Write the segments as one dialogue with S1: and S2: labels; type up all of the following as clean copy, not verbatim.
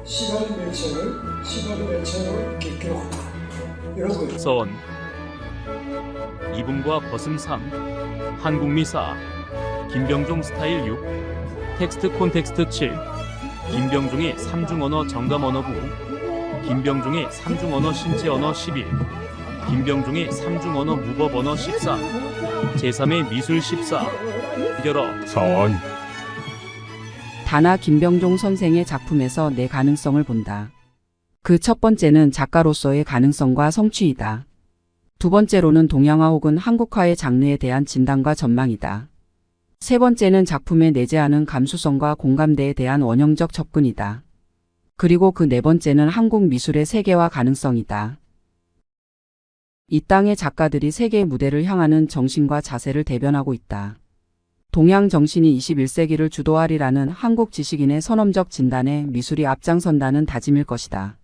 S1: 시간 매체로 이렇게 기록한다. 여러분.
S2: 선 이분과 버슴 3 한국미 4 김병종 스타일 6 텍스트 콘텍스트 7 김병종의 3중 언어 정감 언어 9 김병종의 3중 언어 신체 언어 11 김병종의 3중 언어 무법 언어 14 제3의 미술 14 열어
S3: 선
S4: 다나 김병종 선생의 작품에서 내 가능성을 본다. 그 첫 번째는 작가로서의 가능성과 성취이다. 두 번째로는 동양화 혹은 한국화의 장르에 대한 진단과 전망이다. 세 번째는 작품에 내재하는 감수성과 공감대에 대한 원형적 접근이다. 그리고 그 네 번째는 한국 미술의 세계화 가능성이다. 이 땅의 작가들이 세계의 무대를 향하는 정신과 자세를 대변하고 있다. 동양 정신이 21세기를 주도하리라는 한국 지식인의 선언적 진단에 미술이 앞장선다는 다짐일 것이다.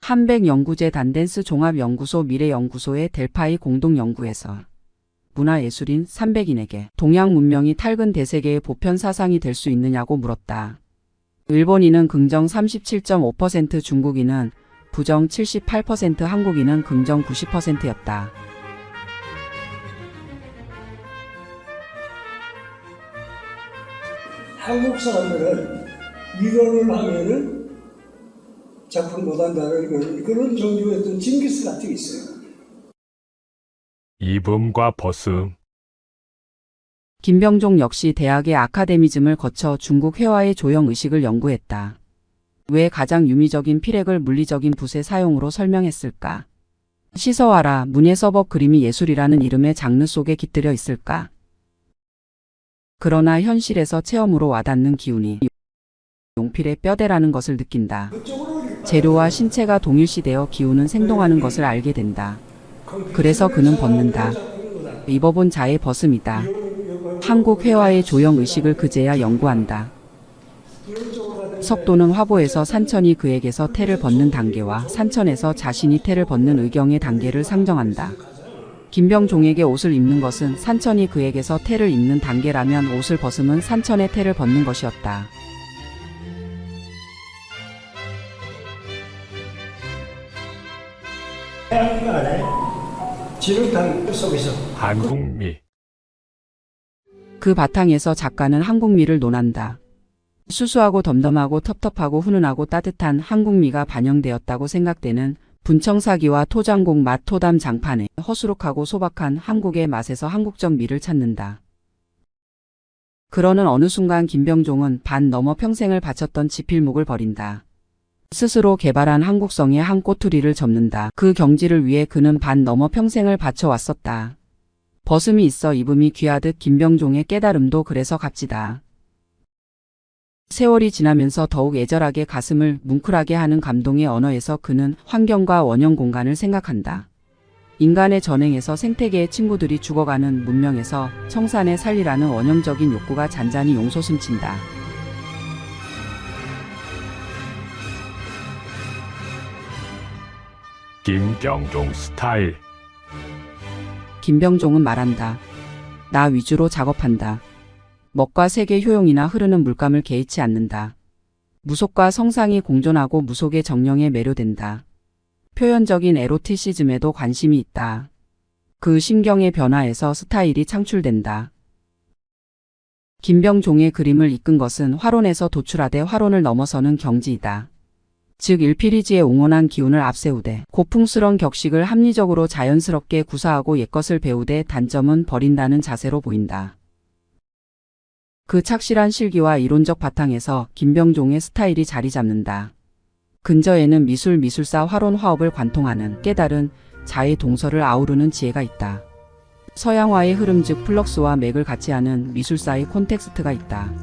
S4: 한백연구제 단댄스 종합연구소 미래연구소의 델파이 공동연구에서 문화예술인 300인에게 동양 문명이 탈근 대세계의 보편 사상이 될 수 있느냐고 물었다. 일본인은 긍정 37.5%, 중국인은 부정 78%, 한국인은 긍정 90%였다.
S1: 한국 사람들은 이론을 하면은 작품 못한다는 그런 종류의 어떤 징기스 같은 게 있어요.
S3: 이분과 버슴
S4: 김병종 역시 대학의 아카데미즘을 거쳐 중국 회화의 조형 의식을 연구했다. 왜 가장 유미적인 피렉을 물리적인 붓의 사용으로 설명했을까? 시서와라, 문예서법 그림이 예술이라는 이름의 장르 속에 깃들여 있을까? 그러나 현실에서 체험으로 와닿는 기운이 용필의 뼈대라는 것을 느낀다. 재료와 신체가 동일시되어 기운은 생동하는 것을 알게 된다. 그래서 그는 벗는다. 입어본 자의 벗음이다. 한국 회화의 조형 의식을 그제야 연구한다. 석도는 화보에서 산천이 그에게서 태를 벗는 단계와 산천에서 자신이 태를 벗는 의경의 단계를 상정한다. 김병종에게 옷을 입는 것은 산천이 그에게서 태를 입는 단계라면 옷을 벗음은 산천의 태를 벗는 것이었다.
S1: 태양가 안에 진흙탕 속에서
S3: 한국미
S4: 그 바탕에서 작가는 한국미를 논한다. 수수하고 덤덤하고 텁텁하고 훈훈하고 따뜻한 한국미가 반영되었다고 생각되는 분청사기와 토장곡 맛 토담 장판에 허수룩하고 소박한 한국의 맛에서 한국적 미를 찾는다. 그러는 어느 순간 김병종은 반 넘어 평생을 바쳤던 지필목을 버린다. 스스로 개발한 한국성의 한 꼬투리를 접는다. 그 경지를 위해 그는 반 넘어 평생을 바쳐왔었다. 벗음이 있어 입음이 귀하듯 김병종의 깨달음도 그래서 값지다. 세월이 지나면서 더욱 애절하게 가슴을 뭉클하게 하는 감동의 언어에서 그는 환경과 원형 공간을 생각한다. 인간의 전행에서 생태계의 친구들이 죽어가는 문명에서 청산에 살리라는 원형적인 욕구가 잔잔히 용솟음친다.
S3: 김병종 스타일
S4: 김병종은 말한다. 나 위주로 작업한다. 먹과 색의 효용이나 흐르는 물감을 개의치 않는다. 무속과 성상이 공존하고 무속의 정령에 매료된다. 표현적인 에로티시즘에도 관심이 있다. 그 심경의 변화에서 스타일이 창출된다. 김병종의 그림을 이끈 것은 화론에서 도출하되 화론을 넘어서는 경지이다. 즉 일필이지의 옹원한 기운을 앞세우되 고풍스런 격식을 합리적으로 자연스럽게 구사하고 옛것을 배우되 단점은 버린다는 자세로 보인다. 그 착실한 실기와 이론적 바탕에서 김병종의 스타일이 자리 잡는다. 근저에는 미술사 화론 화업을 관통하는 깨달은 자의 동서를 아우르는 지혜가 있다. 서양화의 흐름 즉 플럭스와 맥을 같이 하는 미술사의 콘텍스트가 있다.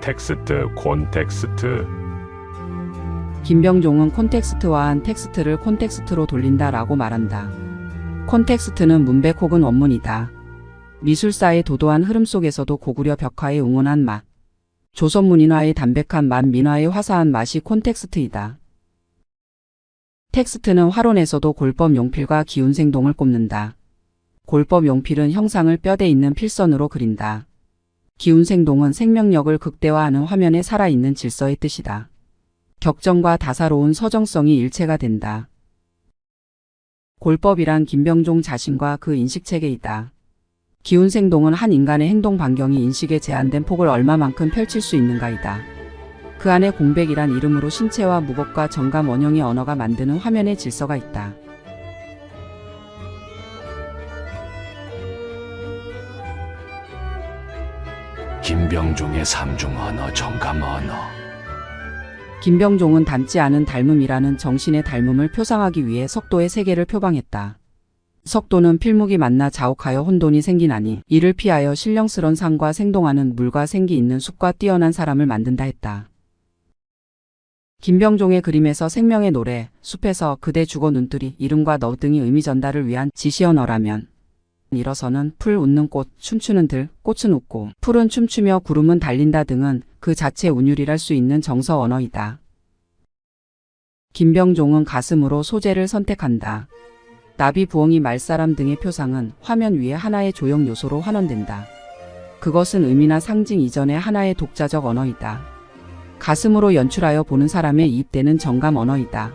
S3: 텍스트 콘텍스트
S4: 김병종은 콘텍스트화한 텍스트를 콘텍스트로 돌린다라고 말한다. 콘텍스트는 문백 혹은 원문이다. 미술사의 도도한 흐름 속에서도 고구려 벽화의 응원한 맛, 조선 문인화의 담백한 맛, 민화의 화사한 맛이 콘텍스트이다. 텍스트는 화론에서도 골법 용필과 기운생동을 꼽는다. 골법 용필은 형상을 뼈대 있는 필선으로 그린다. 기운생동은 생명력을 극대화하는 화면에 살아있는 질서의 뜻이다. 격정과 다사로운 서정성이 일체가 된다. 골법이란 김병종 자신과 그 인식체계이다. 기운생동은 한 인간의 행동 반경이 인식에 제한된 폭을 얼마만큼 펼칠 수 있는가이다. 그 안에 공백이란 이름으로 신체와 무법과 정감 원형의 언어가 만드는 화면의 질서가 있다.
S3: 김병종의 삼중 언어 정감 언어.
S4: 김병종은 닮지 않은 닮음이라는 정신의 닮음을 표상하기 위해 석도의 세계를 표방했다. 석도는 필묵이 만나 자욱하여 혼돈이 생기나니 이를 피하여 신령스런 상과 생동하는 물과 생기 있는 숲과 뛰어난 사람을 만든다 했다. 김병종의 그림에서 생명의 노래, 숲에서 그대 주거 눈뜨리, 이름과 너 등이 의미 전달을 위한 지시언어라면 일어서는 풀, 웃는 꽃, 춤추는 들, 꽃은 웃고 풀은 춤추며 구름은 달린다 등은 그 자체 운율이랄 수 있는 정서 언어이다. 김병종은 가슴으로 소재를 선택한다. 나비, 부엉이, 말사람 등의 표상은 화면 위에 하나의 조형 요소로 환원된다. 그것은 의미나 상징 이전의 하나의 독자적 언어이다. 가슴으로 연출하여 보는 사람에 이입되는 정감 언어이다.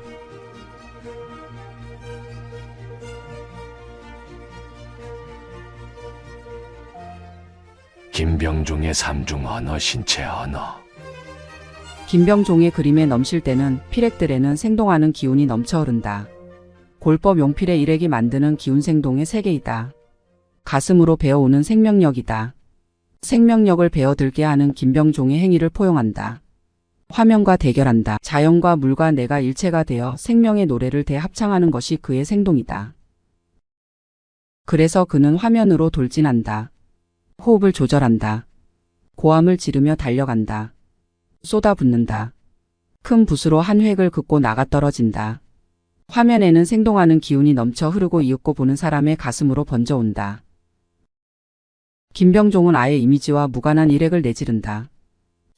S3: 김병종의 삼중 언어 신체 언어.
S4: 김병종의 그림에 넘실 때는 필액들에는 생동하는 기운이 넘쳐 흐른다. 골법 용필의 일액이 만드는 기운생동의 세계이다. 가슴으로 배어오는 생명력이다. 생명력을 배어들게 하는 김병종의 행위를 포용한다. 화면과 대결한다. 자연과 물과 내가 일체가 되어 생명의 노래를 대합창하는 것이 그의 생동이다. 그래서 그는 화면으로 돌진한다. 호흡을 조절한다. 고함을 지르며 달려간다. 쏟아붓는다. 큰 붓으로 한 획을 긋고 나가 떨어진다. 화면에는 생동하는 기운이 넘쳐 흐르고 이윽고 보는 사람의 가슴으로 번져온다. 김병종은 아예 이미지와 무관한 일액을 내지른다.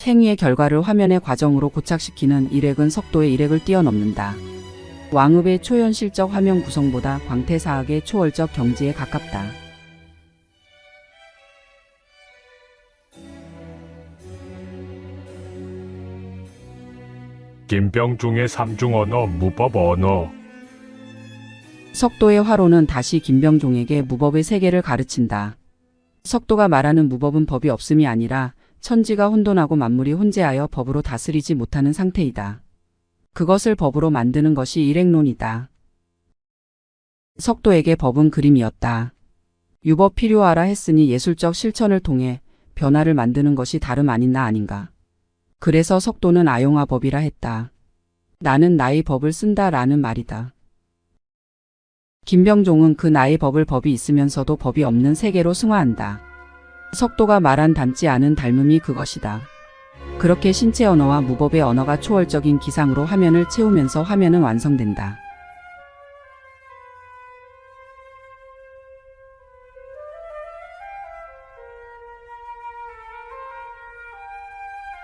S4: 행위의 결과를 화면의 과정으로 고착시키는 일액은 석도의 일액을 뛰어넘는다. 왕읍의 초현실적 화면 구성보다 광태사학의 초월적 경지에 가깝다.
S3: 김병종의 삼중 언어 무법 언어.
S4: 석도의 화로는 다시 김병종에게 무법의 세계를 가르친다. 석도가 말하는 무법은 법이 없음이 아니라 천지가 혼돈하고 만물이 혼재하여 법으로 다스리지 못하는 상태이다. 그것을 법으로 만드는 것이 일액론이다. 석도에게 법은 그림이었다. 유법 필요하라 했으니 예술적 실천을 통해 변화를 만드는 것이 다름 아닌 나 아닌가. 그래서 석도는 아용화법이라 했다. 나는 나의 법을 쓴다 라는 말이다. 김병종은 그 나의 법을 법이 있으면서도 법이 없는 세계로 승화한다. 석도가 말한 닮지 않은 닮음이 그것이다. 그렇게 신체 언어와 무법의 언어가 초월적인 기상으로 화면을 채우면서 화면은 완성된다.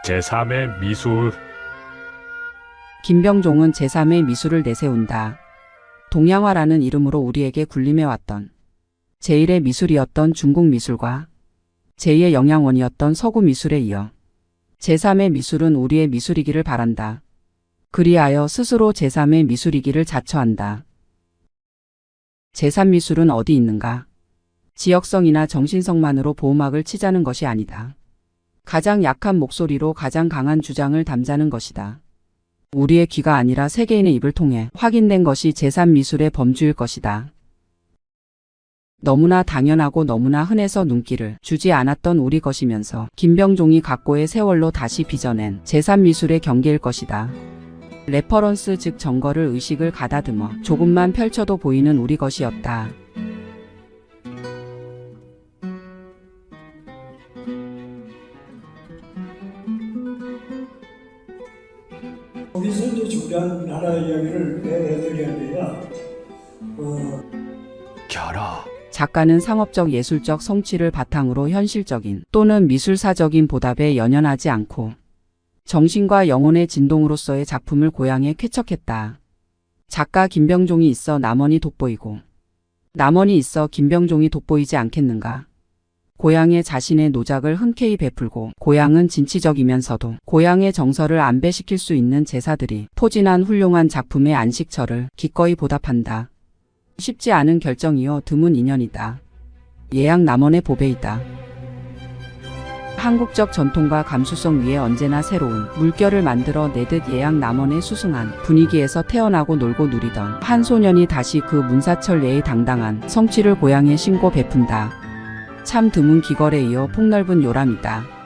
S3: 제3의 미술.
S4: 김병종은 제3의 미술을 내세운다. 동양화라는 이름으로 우리에게 군림해왔던 제1의 미술이었던 중국 미술과 제2의 영양원이었던 서구 미술에 이어 제3의 미술은 우리의 미술이기를 바란다. 그리하여 스스로 제3의 미술이기를 자처한다. 제3미술은 어디 있는가? 지역성이나 정신성만으로 보호막을 치자는 것이 아니다. 가장 약한 목소리로 가장 강한 주장을 담자는 것이다. 우리의 귀가 아니라 세계인의 입을 통해 확인된 것이 제3미술의 범주일 것이다. 너무나 당연하고 너무나 흔해서 눈길을 주지 않았던 우리 것이면서 김병종이 각고의 세월로 다시 빚어낸 제3미술의 경계일 것이다. 레퍼런스 즉 정거를 의식을 가다듬어 조금만 펼쳐도 보이는 우리 것이었다.
S1: 거기서 이제 준비한 나라 이야기를 해드리는데요.
S3: 결어.
S4: 작가는 상업적 예술적 성취를 바탕으로 현실적인 또는 미술사적인 보답에 연연하지 않고 정신과 영혼의 진동으로서의 작품을 고향에 쾌척했다. 작가 김병종이 있어 남원이 돋보이고 남원이 있어 김병종이 돋보이지 않겠는가. 고향에 자신의 노작을 흔쾌히 베풀고 고향은 진취적이면서도 고향의 정서를 안배시킬 수 있는 제사들이 포진한 훌륭한 작품의 안식처를 기꺼이 보답한다. 쉽지 않은 결정이요 드문 인연이다. 예약 남원의 보배이다. 한국적 전통과 감수성 위에 언제나 새로운 물결을 만들어 내듯 예약 남원의 수승한 분위기에서 태어나고 놀고 누리던 한 소년이 다시 그 문사철례의 당당한 성취를 고향에 신고 베푼다. 참 드문 기걸에 이어 폭넓은 요람이다.